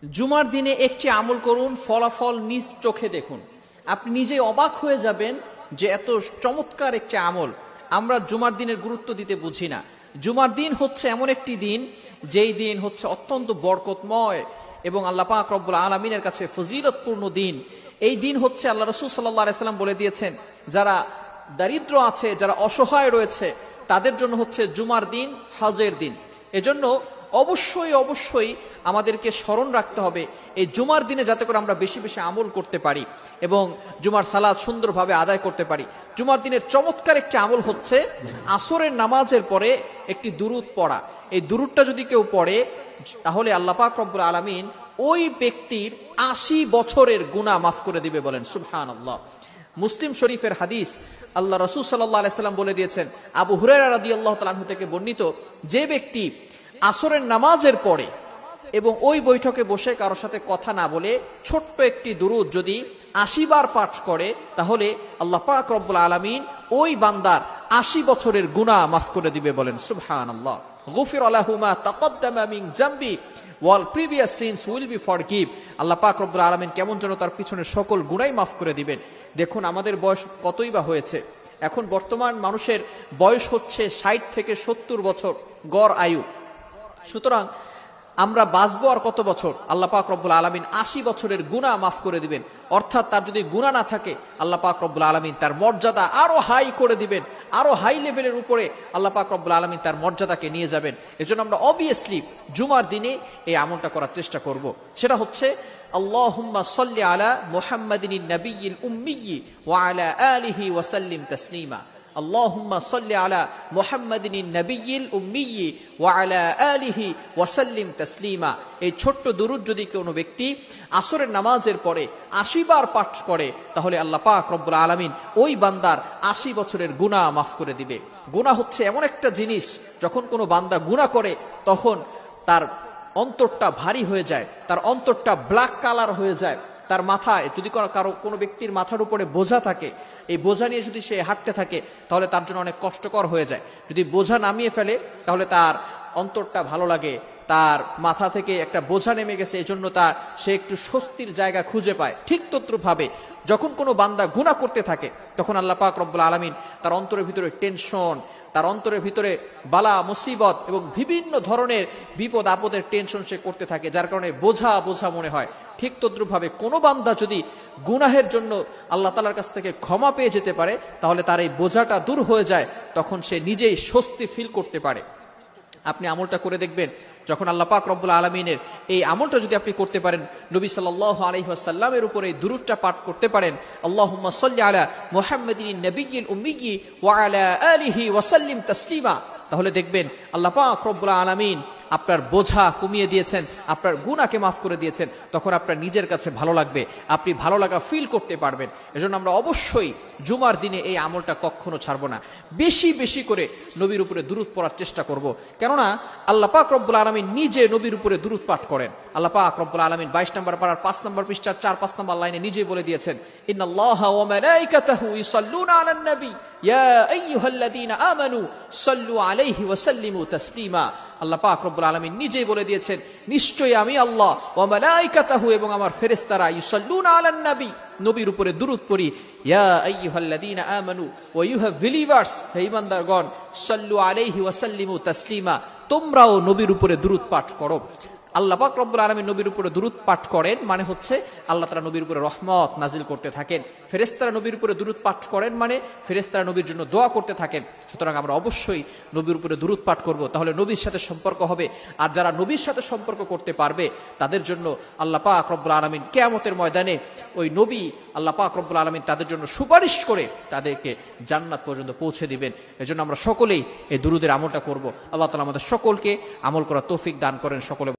জুমার দিনে একটি আমল করুন, ফলাফল নিজ চোখে দেখুন। আপনি নিজেই অবাক হয়ে যাবেন যে এত চমৎকার একটি আমল আমরা জুমার দিনের গুরুত্ব দিতে বুঝি না। জুমার দিন হচ্ছে এমন একটি দিন যেই দিন হচ্ছে অত্যন্ত বরকতময় এবং আল্লাহ পাক রব্বুল আলামিনের কাছে ফজিলতপূর্ণ দিন। এই দিন হচ্ছে আল্লাহ রাসূল সাল্লাল্লাহু আলাইহি সাল্লাম বলে দিয়েছেন, যারা দারিদ্র আছে, যারা অসহায় রয়েছে, তাদের জন্য হচ্ছে জুমার দিন হজের দিন। এজন্য অবশ্যই আমাদেরকে স্মরণ রাখতে হবে এই জুমার দিনে যাতে করে আমরা বেশি বেশি আমল করতে পারি এবং জুমার সালাত সুন্দরভাবে আদায় করতে পারি। জুমার দিনের চমৎকার একটি আমল হচ্ছে আসরের নামাজের পরে একটি দুরূদ পড়া। এই দুরূদটা যদি কেউ পড়ে তাহলে আল্লাহ পাক রব্বুল আলামিন ওই ব্যক্তির ৮০ বছরের গুনাহ মাফ করে দিবে। বলেন সুবহানাল্লাহ। মুসলিম শরীফের হাদিস, আল্লাহ রাসূল সাল্লাল্লাহু আলাইহি সাল্লাম বলে দিয়েছেন, আবু হুরায়রা রাদিয়াল্লাহু তাআলা আনহু থেকে বর্ণিত, যে ব্যক্তি আসরের নামাজের পরে এবং ওই বৈঠকে বসে কারোর সাথে কথা না বলে ছোট্ট একটি দুরূদ যদি ৮০ বার পাঠ করে তাহলে আল্লাহ পাক রব্বুল আলামিন ওই বান্দার ৮০ বছরের গুনাহ মাফ করে দিবে। বলেন সুবহানাল্লাহ। গুফির লাহু মা তাকদ্দামা মিন যামবি ওয়াল previous sins will be forgive. Allah পাক রব্বুল আলামিন কেমন যেন তার পিছনে সকল গুনাহই মাফ করে দিবেন। দেখুন আমাদের বয়স কতই বা হয়েছে। এখন বর্তমান মানুষের বয়স হচ্ছে ৬০ থেকে ৭০ বছর গড় আয়ু। সুতরাং আমরা বাঁচবো আর কত বছর? আল্লাহ পাক রব্বুল আলামিন ৮০ বছরের গুনাহ মাফ করে দিবেন। অর্থাৎ তার যদি গুনাহ না থাকে আল্লাহ পাক রব্বুল আলামিন তার মর্যাদা আরো হাই করে দিবেন, আরো হাই লেভেলের উপরে আল্লাহ পাক রব্বুল আলামিন তার মর্যাদাকে নিয়ে যাবেন। এজন্য আমরা অবভিয়াসলি জুমার দিনে এই আমলটা করার চেষ্টা করব। সেটা হচ্ছে আল্লাহুম্মা সাল্লি আলা মুহাম্মাদিন নাবিয়্যিল উম্মিয়্যি ওয়া আলা আলিহি ওয়া সাল্লিম তাসলিমা। আল্লাহুম্মা সাল্লি আলা মুহাম্মাদিন নাবিয়্যিল উম্মিয়্যি ওয়া আলা আলিহি ওয়া সাল্লিম তাসলিমা। এই ছোট্ট দুরূদ যদি কোনো ব্যক্তি আসরের নামাজের পরে ৮০ বার পাঠ করে তাহলে আল্লাহ পাক রব্বুল আলামিন ওই বান্দার ৮০ বছরের গুনাহ মাফ করে দিবে। গুনাহ হচ্ছে এমন একটা জিনিস, যখন কোনো বান্দা গুনাহ করে তখন তার অন্তরটা ভারী হয়ে যায়, তার অন্তরটা ব্ল্যাক কালার হয়ে যায়। তার মাথায় যদি কোনো ব্যক্তির মাথার উপরে বোঝা থাকে, এই বোঝা নিয়ে যদি সে হাঁটতে থাকে তাহলে তার জন্য অনেক কষ্টকর হয়ে যায়। যদি বোঝা নামিয়ে ফেলে তাহলে তার অন্তরটা ভালো লাগে, তার মাথা থেকে একটা বোঝা নেমে গেছে, এই জন্য সে একটু স্বস্তির জায়গা খুঁজে পায়। ঠিক তদ্রুপভাবে যখন কোনো বান্দা গুনাহ করতে থাকে তখন আল্লাহ পাক রব্বুল আলামিন তার অন্তরের ভিতরে টেনশন, তার অন্তরের ভিতরে বালা মুসিবত এবং বিভিন্ন ধরনের বিপদ আপদের টেনশন সে করতে থাকে, যার কারণে বোঝা বোঝা মনে হয়। ঠিক তদ্রুপভাবে কোনো বান্দা যদি গুনাহের জন্য আল্লাহ তাআলার কাছ থেকে ক্ষমা পেয়ে যেতে পারে তাহলে তার এই বোঝাটা দূর হয়ে যায়, তখন সে নিজেই স্বস্তি ফিল করতে পারে। আপনি আমলটা করে দেখবেন, যখন আল্লাহ পাক রব্বুল আলামিনের এই আমলটা যদি আপনি করতে পারেন, নবী সাল্লাল্লাহু আলাইহি ওয়াসাল্লামের উপরে এই দুরূদটা পাঠ করতে পারেন, আল্লাহুম্মা সাল্লি আলা মুহাম্মাদিন নাবিয়্যিল উম্মিয়্যি ওয়া আলা আলিহি ওয়া সাল্লিম তাসলিমা, তাহলে দেখবেন আল্লাহ পাক রব্বুল আলামিন আপনার বোঝা কমিয়ে দিয়েছেন, আপনার গুনাহকে মাফ করে দিয়েছেন। তখন আপনার নিজের কাছে ভালো লাগবে, আপনি ভালো লাগা ফিল করতে পারবেন। এজন্য আমরা অবশ্যই জুমার দিনে এই আমলটা কখনো ছাড়বো না। বেশি বেশি করে নবীর উপরে দুরূদ পড়ার চেষ্টা করব, কেননা আল্লাহ পাক রব্বুল আলামিন নিজে নবীর উপরে দুরূদ পাঠ করেন। আল্লাহ পাক রব্বুল আলামিন ২২ নম্বর পারার ৫ নম্বর পৃষ্ঠার ৪-৫ নম্বর লাইনে নিজেই বলে দিয়েছেন, ইন্নাল্লাহা ওয়া মালাইকাতাহু ইউসাল্লুনা আলান নবী ইয়া আইয়ুহাল্লাযীনা আমানু সাল্লু আলাইহি ওয়া সাল্লিমু তাসলিমা। আল্লাহ পাক রব্বুল আলামিন নিজেই বলে দিয়েছেন, নিশ্চয়ই আমি আল্লাহ ওয়া মালাইকাতাহু এবং আমার ফেরেশতারা ইউসাল্লুনা আলান নবী, নবীর উপরে দুরূদ পড়ি। ইয়া আইয়ুহাল্লাযীনা আমানু ওয়া ইউ হ্যাভ বিলিভার্স, হে ঈমানদারগণ, সাল্লু আলাইহি ওয়া সাল্লিমু তাসলিমা, তোমরাও নবীর উপরে দুরূদ পাঠ করো। আল্লাহ পাক রব্বুল আলামিন নবীর উপরে দুরূদ পাঠ করেন মানে হচ্ছে আল্লাহ তাআলা নবীর উপরে রহমত নাজিল করতে থাকেন। ফেরেশতারা নবীর উপরে দুরূদ পাঠ করেন মানে ফেরেশতারা নবীর জন্য দোয়া করতে থাকেন। সুতরাং আমরা অবশ্যই নবীর উপরে দুরূদ পাঠ করব, তাহলে নবীর সাথে সম্পর্ক হবে। আর যারা নবীর সাথে সম্পর্ক করতে পারবে তাদের জন্য আল্লাহ পাক রব্বুল আলামিন কিয়ামতের ময়দানে ওই নবী আল্লাহ পাক রব্বুল আলামিন তাদের জন্য সুপারিশ করে তাদেরকে জান্নাত পর্যন্ত পৌঁছে দিবেন। এজন্য আমরা সকলেই এই দুরূদের আমলটা করব। আল্লাহ তাআলা আমাদের সকলকে আমল করার তৌফিক দান করেন। সকলে